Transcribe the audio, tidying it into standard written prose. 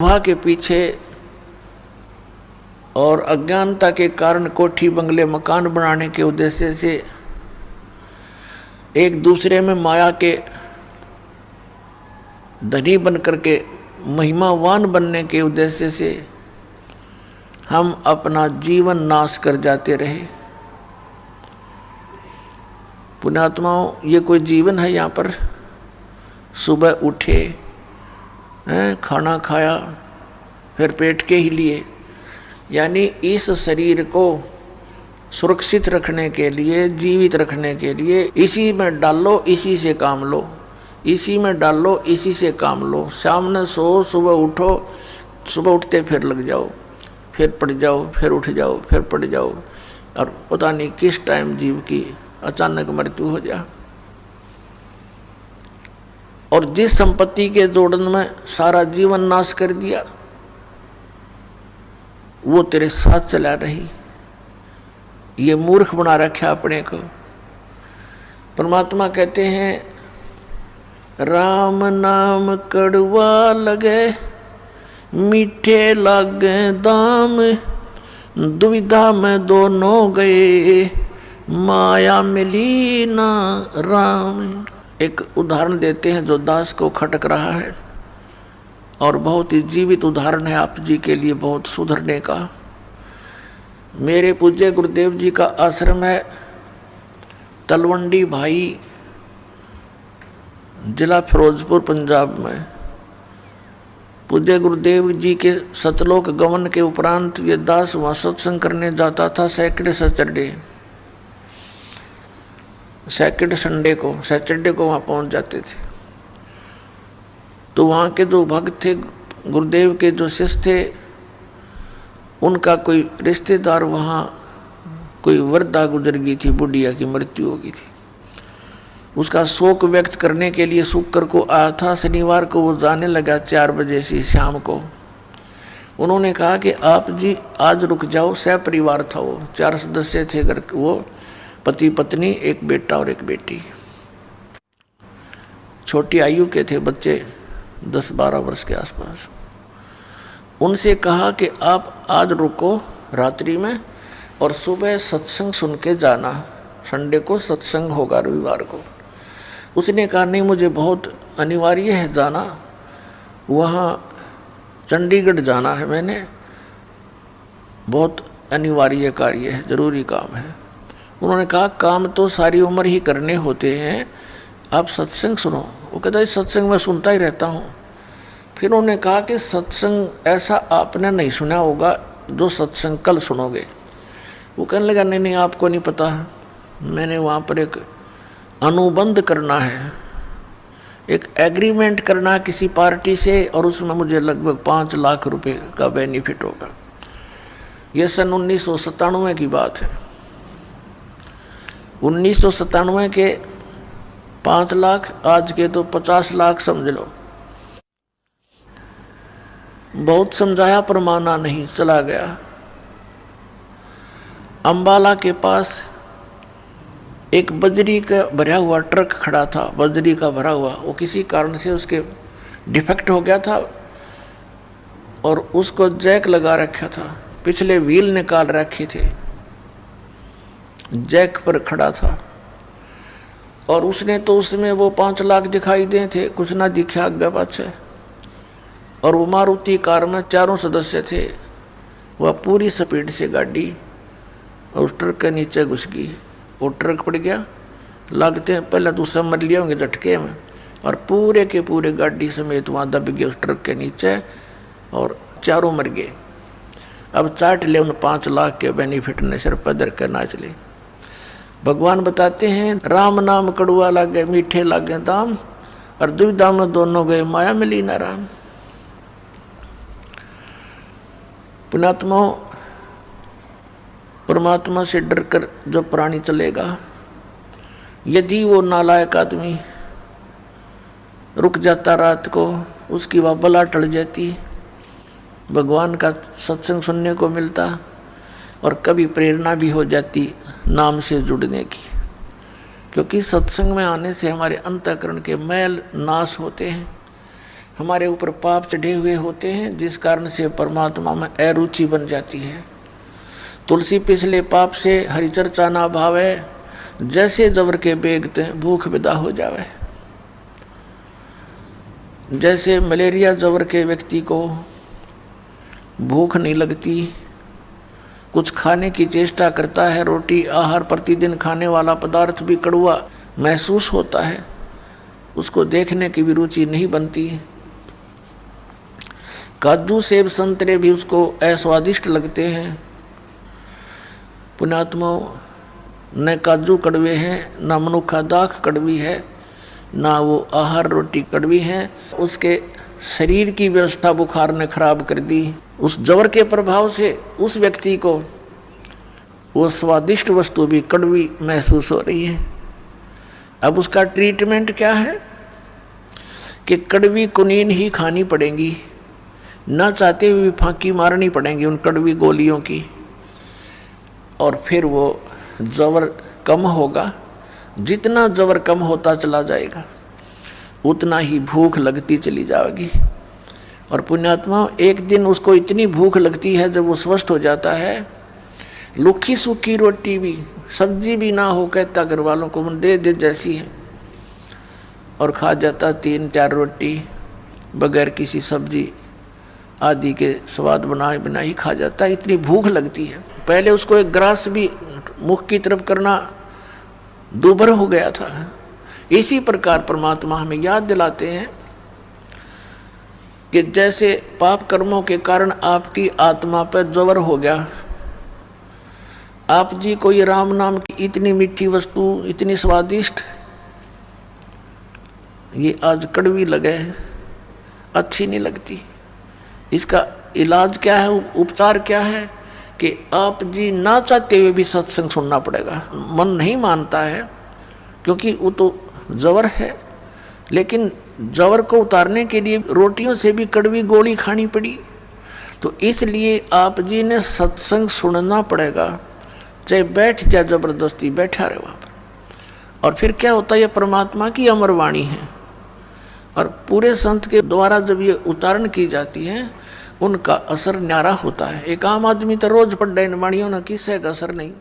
वहाँ के पीछे और अज्ञानता के कारण कोठी बंगले मकान बनाने के उद्देश्य से एक दूसरे में माया के धनी बन करके महिमावान बनने के उद्देश्य से हम अपना जीवन नाश कर जाते रहे। पुण्यात्माओं, ये कोई जीवन है? यहाँ पर सुबह उठे हैं, खाना खाया, फिर पेट के ही लिए, यानी इस शरीर को सुरक्षित रखने के लिए, जीवित रखने के लिए इसी में डालो, इसी से काम लो, इसी में डालो, इसी से काम लो। सामने सो, सुबह उठो, सुबह उठते फिर लग जाओ, फिर पड़ जाओ, फिर उठ जाओ, फिर पड़ जाओ, और पता नहीं किस टाइम जीव की अचानक मृत्यु हो जाए। और जिस संपत्ति के जोड़न में सारा जीवन नाश कर दिया, वो तेरे साथ चला रही। ये मूर्ख बना रखा अपने को। परमात्मा कहते हैं, राम नाम कड़वा लगे, मीठे लागे दाम, दुविधा में दोनों गए, माया मिली ना राम। एक उदाहरण देते हैं जो दास को खटक रहा है, और बहुत ही जीवित उदाहरण है आप जी के लिए बहुत सुधरने का। मेरे पूज्य गुरुदेव जी का आश्रम है तलवंडी भाई, जिला फिरोजपुर, पंजाब में। पूज्य गुरुदेव जी के सतलोक गमन के उपरांत ये दास वहाँ सत्संग करने जाता था सैटरडे संडे को, सैटरडे को वहाँ पहुँच जाते थे। तो वहाँ के जो भक्त थे, गुरुदेव के जो शिष्य थे, उनका कोई रिश्तेदार वहाँ कोई वृद्धा गुजर गई थी, बुढ़िया की मृत्यु हो गई थी। उसका शोक व्यक्त करने के लिए शुक्र को आया था। शनिवार को वो जाने लगा 4 बजे से शाम को। उन्होंने कहा कि आप जी आज रुक जाओ। सहपरिवार था वो, 4 सदस्य थे घर, वो पति पत्नी, एक बेटा और एक बेटी। छोटी आयु के थे बच्चे, 10-12 वर्ष के आसपास। उनसे कहा कि आप आज रुको रात्रि में, और सुबह सत्संग सुन के जाना। संडे को सत्संग होगा, रविवार को। उसने कहा नहीं, मुझे बहुत अनिवार्य है जाना, वहाँ चंडीगढ़ जाना है, मैंने बहुत अनिवार्य कार्य है, जरूरी काम है। उन्होंने कहा काम तो सारी उम्र ही करने होते हैं, आप सत्संग सुनो। वो कहता है सत्संग मैं सुनता ही रहता हूँ। फिर उन्होंने कहा कि सत्संग ऐसा आपने नहीं सुना होगा जो सत्संग कल सुनोगे। वो कहने लगा नहीं नहीं, आपको नहीं पता, मैंने वहाँ पर एक अनुबंध करना है, एक एग्रीमेंट करना है किसी पार्टी से, और उसमें मुझे लगभग 5 लाख रुपए का बेनिफिट होगा। यह सन 1997 की बात है। 1997 के 5 लाख, आज के तो 50 लाख समझ लो। बहुत समझाया पर माना नहीं, चला गया। अंबाला के पास एक बजरी का भरा हुआ ट्रक खड़ा था, बजरी का भरा हुआ। वो किसी कारण से उसके डिफेक्ट हो गया था, और उसको जैक लगा रखा था, पिछले व्हील निकाल रखे थे, जैक पर खड़ा था। और उसने तो उसमें वो 5 लाख दिखाई दे थे, कुछ ना दिखा आगे पाछे। और वो मारुति कार में 4 सदस्य थे। वह पूरी स्पीड से गाड़ी उस ट्रक के नीचे घुस गई। वो ट्रक पड़ गया, लगते हैं पहले तो समझ लिए होंगे झटके में, और पूरे के पूरे गाड़ी समेत वहाँ दब गए उस ट्रक के नीचे, और 4 मर गए। अब चाट ले उन 5 लाख के बेनिफिट ने सिर पर धर कर नाच ले। भगवान बताते हैं, राम नाम कड़वा लागे, मीठे लागे दाम, और दुविधा में दोनों गए, माया मिली ना राम। पुण्यात्मा, परमात्मा से डरकर जो प्राणी चलेगा, यदि वो नालायक आदमी रुक जाता रात को, उसकी वह बला टल जाती, भगवान का सत्संग सुनने को मिलता, और कभी प्रेरणा भी हो जाती नाम से जुड़ने की। क्योंकि सत्संग में आने से हमारे अंतःकरण के मैल नाश होते हैं, हमारे ऊपर पाप चढ़े हुए होते हैं, जिस कारण से परमात्मा में अरुचि बन जाती है। तुलसी पिछले पाप से हरि चर्चा ना भावे, जैसे जबर के बेगते भूख विदा हो जावे। जैसे मलेरिया जबर के व्यक्ति को भूख नहीं लगती, कुछ खाने की चेष्टा करता है, रोटी आहार प्रतिदिन खाने वाला पदार्थ भी कड़वा महसूस होता है, उसको देखने की भी रुचि नहीं बनती। काजू सेब संतरे भी उसको अस्वादिष्ट लगते हैं। पुण्यात्मा, न काजू कड़वे हैं, न मनुखा दाख कड़वी है, ना वो आहार रोटी कड़वी है। उसके शरीर की व्यवस्था बुखार ने खराब कर दी। उस जवर के प्रभाव से उस व्यक्ति को वो स्वादिष्ट वस्तु भी कड़वी महसूस हो रही है। अब उसका ट्रीटमेंट क्या है कि कड़वी कुनीन ही खानी पड़ेगी, न चाहते हुए फांकी मारनी पड़ेंगी उन कड़वी गोलियों की, और फिर वो जबर कम होगा। जितना जबर कम होता चला जाएगा उतना ही भूख लगती चली जाएगी। और पुण्यात्मा, एक दिन उसको इतनी भूख लगती है जब वो स्वस्थ हो जाता है, लुखी सूखी रोटी भी, सब्जी भी ना हो, कहता घर वालों को दे दे जैसी है, और खा जाता 3-4 रोटी बगैर किसी सब्जी आदि के स्वाद बनाए बिना ही खा जाता। इतनी भूख लगती है। पहले उसको एक ग्रास भी मुख की तरफ करना दूभर हो गया था। इसी प्रकार परमात्मा हमें याद दिलाते हैं कि जैसे पाप कर्मों के कारण आपकी आत्मा पर जबर हो गया, आप जी को ये राम नाम की इतनी मीठी वस्तु, इतनी स्वादिष्ट, ये आज कड़वी लगे, अच्छी नहीं लगती। इसका इलाज क्या है, उपचार क्या है कि आप जी ना चाहते हुए भी सत्संग सुनना पड़ेगा। मन नहीं मानता है क्योंकि वो तो जवर है, लेकिन जवर को उतारने के लिए रोटियों से भी कड़वी गोली खानी पड़ी, तो इसलिए आप जी ने सत्संग सुनना पड़ेगा। चाहे बैठ जाए, जबरदस्ती बैठा रहे वहाँ पर। और फिर क्या होता है, ये परमात्मा की अमर वाणी है, और पूरे संत के द्वारा जब ये उच्चारण की जाती है उनका असर न्यारा होता है। एक आम आदमी तो रोज पढ़ रहे वाणियों ना, किससे का असर नहीं।